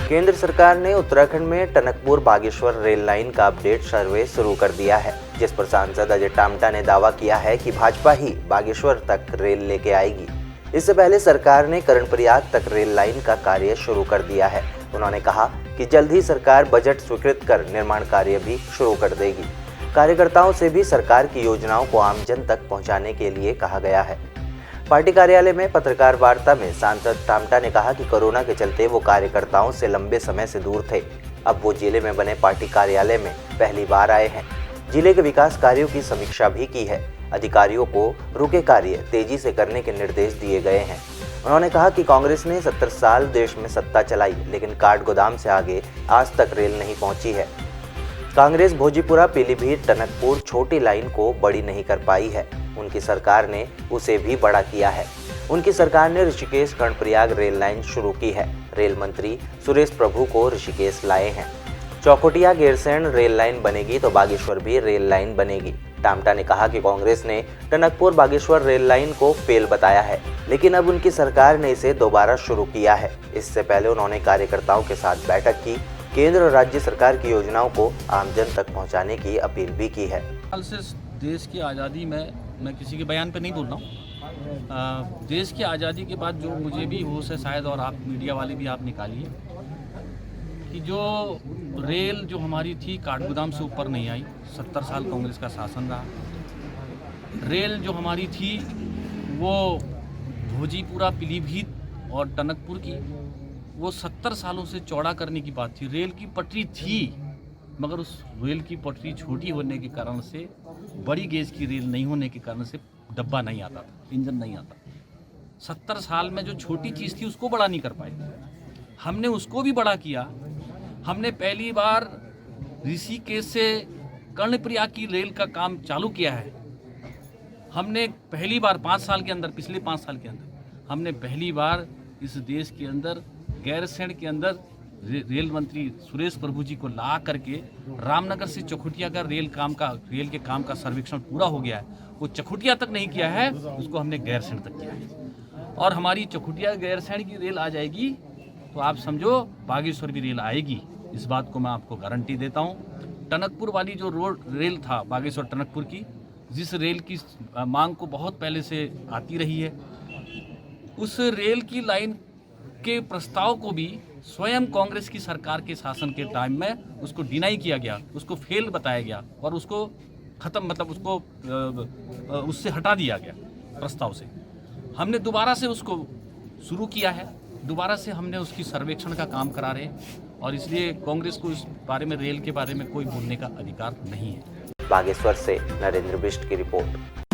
केंद्र सरकार ने उत्तराखंड में टनकपुर बागेश्वर रेल लाइन का अपडेट सर्वे शुरू कर दिया है, जिस पर सांसद अजय टामटा ने दावा किया है कि भाजपा ही बागेश्वर तक रेल लेके आएगी। इससे पहले सरकार ने कर्णप्रयाग तक रेल लाइन का कार्य शुरू कर दिया है। उन्होंने कहा कि जल्द ही सरकार बजट स्वीकृत कर निर्माण कार्य भी शुरू कर देगी। कार्यकर्ताओं से भी सरकार की योजनाओं को आमजन तक पहुँचाने के लिए कहा गया है। पार्टी कार्यालय में पत्रकार वार्ता में सांसद टामटा ने कहा कि कोरोना के चलते वो कार्यकर्ताओं से लंबे समय से दूर थे। अब वो जिले में बने पार्टी कार्यालय में पहली बार आए हैं। जिले के विकास कार्यों की समीक्षा भी की है। अधिकारियों को रुके कार्य तेजी से करने के निर्देश दिए गए हैं। उन्होंने कहा कि कांग्रेस ने 70 साल देश में सत्ता चलाई, लेकिन काठ गोदाम से आगे आज तक रेल नहीं पहुंची है। कांग्रेस भोजीपुरा, पीलीभीत, टनकपुर छोटी लाइन को बड़ी नहीं कर पाई है। उनकी सरकार ने उसे भी बड़ा किया है। उनकी सरकार ने ऋषिकेश कर्णप्रयाग रेल लाइन शुरू की है। रेल मंत्री सुरेश प्रभु को ऋषिकेश लाए हैं। चौखुटिया गैरसैंण रेल लाइन बनेगी तो बागेश्वर भी रेल लाइन बनेगी। टामटा ने कहा कि कांग्रेस ने टनकपुर बागेश्वर रेल लाइन को फेल बताया है, लेकिन अब उनकी सरकार ने इसे दोबारा शुरू किया है। इससे पहले उन्होंने कार्यकर्ताओं के साथ बैठक की, केंद्र और राज्य सरकार की योजनाओं को आमजन तक पहुंचाने की अपील भी की है। देश की आज़ादी में मैं किसी के बयान पे नहीं बोल रहा हूँ। देश की आज़ादी के बाद जो मुझे भी होश है, शायद और आप मीडिया वाले भी आप निकालिए, कि जो रेल जो हमारी थी काठगोदाम से ऊपर नहीं आई। 70 साल कांग्रेस का शासन रहा। रेल जो हमारी थी वो भोजीपुरा, पीलीभीत और टनकपुर की, वो 70 सालों से चौड़ा करने की बात थी। रेल की पटरी थी, मगर उस रेल की पटरी छोटी होने के कारण से, बड़ी गेज की रेल नहीं होने के कारण से डब्बा नहीं आता था, इंजन नहीं आता। 70 साल में जो छोटी चीज़ थी उसको बड़ा नहीं कर पाए। हमने उसको भी बड़ा किया। हमने पहली बार ऋषिकेश से कर्णप्रयाग की रेल का काम चालू किया है। हमने पहली बार 5 साल के अंदर, पिछले 5 साल के अंदर हमने पहली बार इस देश के अंदर गैरसैंण के अंदर रेल मंत्री सुरेश प्रभु जी को ला करके रामनगर से चौखुटिया का रेल के काम का सर्वेक्षण पूरा हो गया है। वो चौखुटिया तक नहीं किया है, उसको हमने गैरसैंण तक किया है। और हमारी चौखुटिया गैरसैंण की रेल आ जाएगी तो आप समझो बागेश्वर भी रेल आएगी। इस बात को मैं आपको गारंटी देता हूँ। टनकपुर वाली जो रोड रेल था बागेश्वर टनकपुर की, जिस रेल की मांग को बहुत पहले से आती रही है, उस रेल की लाइन के प्रस्ताव को भी स्वयं कांग्रेस की सरकार के शासन के टाइम में उसको डिनाई किया गया, उसको फेल बताया गया और उसको खत्म, मतलब उसको उससे हटा दिया गया प्रस्ताव से। हमने दोबारा से उसको शुरू किया है, दोबारा से हमने उसकी सर्वेक्षण का काम करा रहे हैं और इसलिए कांग्रेस को इस बारे में, रेल के बारे में कोई बोलने का अधिकार नहीं है। बागेश्वर से नरेंद्र बिष्ट की रिपोर्ट।